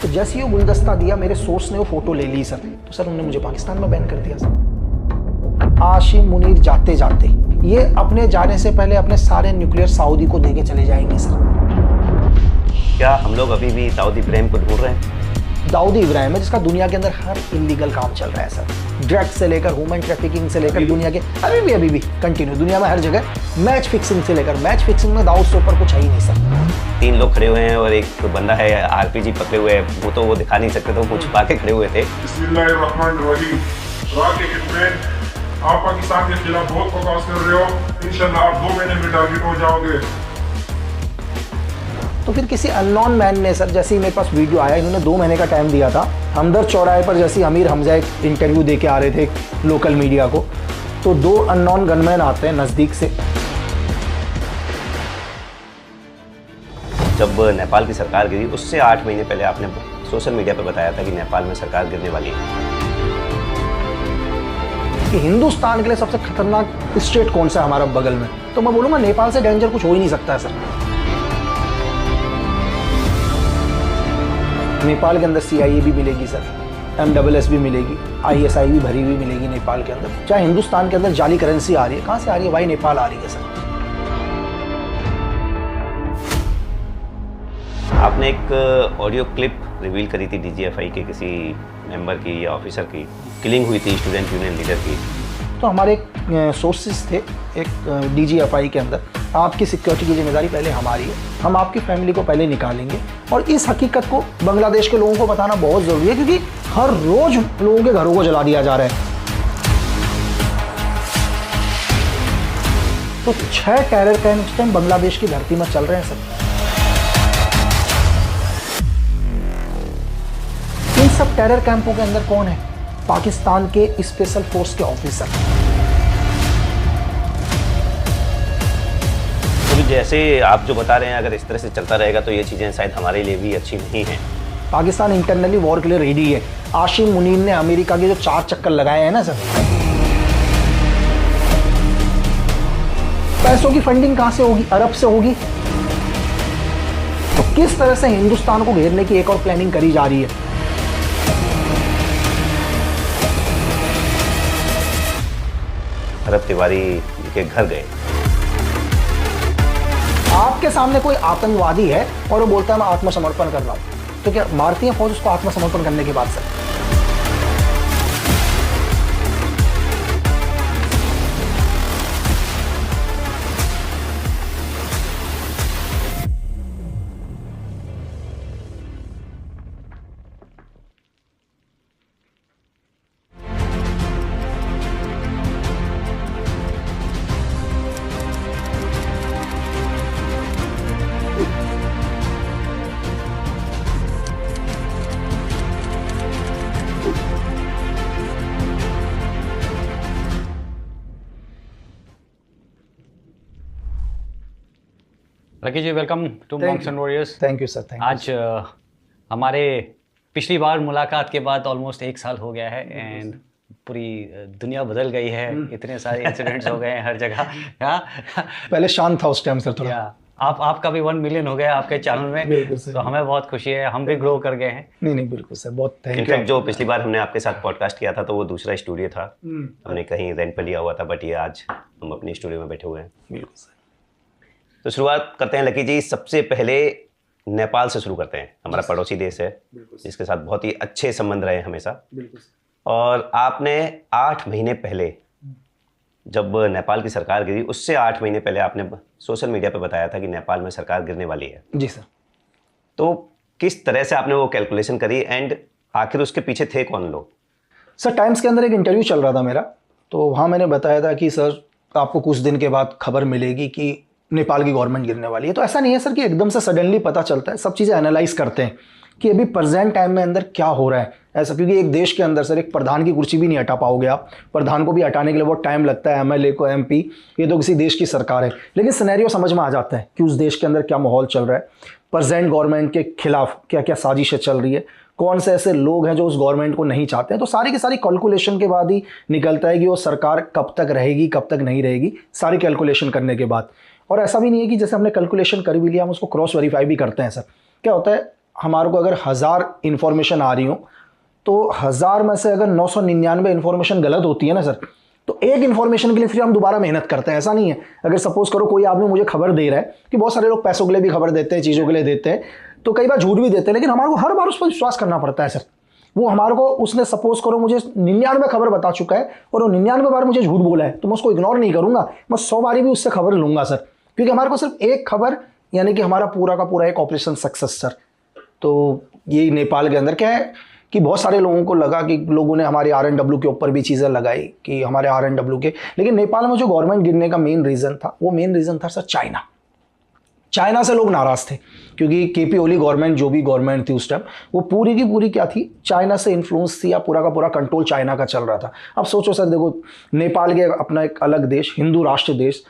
तो जैसे ही वो गुलदस्ता दिया, मेरे सोर्स ने वो फोटो ले ली सर, तो सर उन्होंने मुझे पाकिस्तान में बैन कर दिया सर। आशिम मुनीर जाते जाते ये अपने जाने से पहले अपने सारे न्यूक्लियर सऊदी को देके चले जाएंगे सर। क्या हम लोग अभी भी दाऊद इब्राहिम को ढूंढ रहे हैं? दाऊद इब्राहिम है जिसका दुनिया के अंदर हर इलीगल काम चल रहा है सर, ड्रग्स से लेकर ह्यूमन ट्रैफिकिंग से लेकर दुनिया के अभी भी कंटिन्यू दुनिया में हर जगह, मैच फिक्सिंग से लेकर, मैच फिक्सिंग में दाऊद से ऊपर कुछ है ही नहीं सर। 3 लोग खड़े हुए हैं और एक बंदा है आरपीजी पकड़े हुए है, वो तो वो दिखा नहीं सकते, तो वो छुपा के खड़े हुए थे। बिस्मिल्लाहिर्रहमानिर्रहीम। रात के हिटमैन, आप पाकिस्तान के खिलाफ बहुत बकवास कर रहे हो, इंशाल्लाह आप 2 महीने में टारगेट हो जाओगे। तो फिर किसी अननोन मैन ने सर, जैसे ही मेरे पास वीडियो आया, इन्होंने 2 महीने का टाइम दिया था, हमदर्द चौराहे पर जैसे अमीर हमजा एक इंटरव्यू दे के आ रहे थे लोकल मीडिया को, तो 2 अननोन गनमैन आते हैं नज़दीक से। जब नेपाल की सरकार गिरी उससे 8 महीने पहले आपने सोशल मीडिया पर बताया था कि नेपाल में सरकार गिरने वाली है। कि हिंदुस्तान के लिए सबसे खतरनाक स्टेट कौन सा है हमारा बगल में, तो मैं बोलूँगा नेपाल से डेंजर कुछ हो ही नहीं सकता है सर। नेपाल के अंदर CIA भी मिलेगी सर, MSS भी मिलेगी, ISI भी भरी हुई मिलेगी नेपाल के अंदर। चाहे हिंदुस्तान के अंदर जाली करेंसी आ रही है, कहाँ से आ रही है भाई? नेपाल आ रही है सर। आपने एक ऑडियो क्लिप रिवील करी थी DGFI के किसी मेंबर की या ऑफिसर की, किलिंग हुई थी स्टूडेंट यूनियन लीडर की। तो हमारे सोर्सेज थे एक DGFI के अंदर, आपकी सिक्योरिटी की जिम्मेदारी पहले हमारी है, हम आपकी फैमिली को पहले निकालेंगे। और इस हकीकत को बांग्लादेश के लोगों को बताना बहुत ज़रूरी है, क्योंकि हर रोज़ लोगों के घरों को जला दिया जा रहा है। तो 6 टेरर कैंप्स टाइम बांग्लादेश की धरती में चल रहे हैं सर। इन सब टेरर कैंपों के अंदर कौन है? पाकिस्तान के स्पेशल फोर्स के ऑफिसर। तो जैसे आप जो बता रहे हैं, अगर इस तरह से चलता रहेगा तो ये चीज़ें शायद हमारे लिए भी अच्छी नहीं हैं। पाकिस्तान इंटरनली वॉर के लिए रेडी है। आशिम मुनीर ने अमेरिका के जो 4 चक्कर लगाए हैं ना सर, पैसों की फंडिंग कहां से होगी? अरब से होगी। तो किस तरह से हिंदुस्तान को घेरने की एक और प्लानिंग करी जा रही है? अरब तिवारी के घर गए। आपके सामने कोई आतंकवादी है और वो बोलता है मैं आत्मसमर्पण कर रहा हूं, तो क्या मारती है फौज उसको आत्मसमर्पण करने के बाद sir? Lucky ji, welcome to Monks and Warriors. Thank you sir. Thank you. आज हमारे पिछली बार मुलाकात के बाद ऑलमोस्ट 1 साल हो गया है एंड पूरी दुनिया बदल गई है। इतने सारे इंसिडेंट्स हो गए हैं हर जगह। पहले शांत था उस टाइम सर थोड़ा। आपका भी 1 मिलियन हो गया आपके चैनल में, तो हमें बहुत खुशी है, हम भी ग्रो कर गए हैं। नहीं बिल्कुल सर, बहुत थैंक यू। इनफैक्ट जो पिछली बार हमने आपके साथ पॉडकास्ट किया था तो वो दूसरा स्टूडियो था, हमने कहीं रेंट पर लिया हुआ था, बट ये आज हम अपने स्टूडियो में बैठे हुए हैं। बिल्कुल सर। तो शुरुआत करते हैं लकी जी, सबसे पहले नेपाल से शुरू करते हैं। हमारा पड़ोसी देश है जिसके साथ बहुत ही अच्छे संबंध रहे हमेशा। और आपने 8 महीने पहले जब नेपाल की सरकार गिरी उससे 8 महीने पहले आपने सोशल मीडिया पे बताया था कि नेपाल में सरकार गिरने वाली है। जी सर। तो किस तरह से आपने वो कैलकुलेशन करी एंड आखिर उसके पीछे थे कौन लोग? सर टाइम्स के अंदर एक इंटरव्यू चल रहा था मेरा, तो वहाँ मैंने बताया था कि सर आपको कुछ दिन के बाद खबर मिलेगी कि नेपाल की गवर्नमेंट गिरने वाली है। तो ऐसा नहीं है सर कि एकदम से सडनली पता चलता है, सब चीज़ें एनालाइज करते हैं कि अभी प्रेजेंट टाइम में अंदर क्या हो रहा है ऐसा, क्योंकि एक देश के अंदर सर एक प्रधान की कुर्सी भी नहीं हटा पाओगे आप, प्रधान को भी हटाने के लिए बहुत टाइम लगता है, MLA को MP, ये तो किसी देश की सरकार है। लेकिन सिनेरियो समझ में आ जाता है कि उस देश के अंदर क्या माहौल चल रहा है, प्रेजेंट गवर्नमेंट के खिलाफ क्या क्या साजिशें चल रही है, कौन से ऐसे लोग हैं जो उस गवर्नमेंट को नहीं चाहते हैं। तो सारी की सारी कैलकुलेशन के बाद ही निकलता है कि वो सरकार कब तक रहेगी कब तक नहीं रहेगी, सारी कैलकुलेशन करने के बाद। और ऐसा भी नहीं है कि जैसे हमने कैलकुलेशन कर भी लिया हम उसको क्रॉस वेरीफाई भी करते हैं सर। क्या होता है, हमारे को अगर 1000 इन्फॉर्मेशन आ रही हो तो 1000 में से अगर 999 इन्फॉर्मेशन गलत होती है ना सर, तो एक इन्फॉर्मेशन के लिए फिर हम दोबारा मेहनत करते हैं। ऐसा नहीं है, अगर सपोज करो कोई आदमी मुझे खबर दे रहा है, कि बहुत सारे लोग पैसों के लिए भी खबर देते हैं, चीज़ों के लिए देते हैं, तो कई बार झूठ भी देते हैं, लेकिन हमारे को हर बार उस पर विश्वास करना पड़ता है सर। वो हमारे को, उसने सपोज करो मुझे 99 खबर बता चुका है और वो 99 बार मुझे झूठ बोला है, तो मैं उसको इग्नोर नहीं करूंगा, मैं 100 बारी भी उससे खबर लूंगा सर, क्योंकि हमारे को सिर्फ एक खबर, यानी कि हमारा पूरा का पूरा एक ऑपरेशन सक्सेस सर। तो यही नेपाल के अंदर क्या है कि बहुत सारे लोगों को लगा कि लोगों ने हमारे RNW के ऊपर भी चीज़ें लगाई कि हमारे RNW के, लेकिन नेपाल में जो गवर्नमेंट गिरने का मेन रीज़न था, वो मेन रीज़न था सर चाइना से लोग नाराज़ थे, क्योंकि KP ओली गवर्नमेंट, जो भी गवर्नमेंट थी उस टाइम, वो पूरी की पूरी क्या थी, चाइना से इन्फ्लुएंस थी, या पूरा का पूरा कंट्रोल चाइना का चल रहा था। अब सोचो सर, देखो नेपाल के अपना एक अलग देश, हिंदू राष्ट्र देश,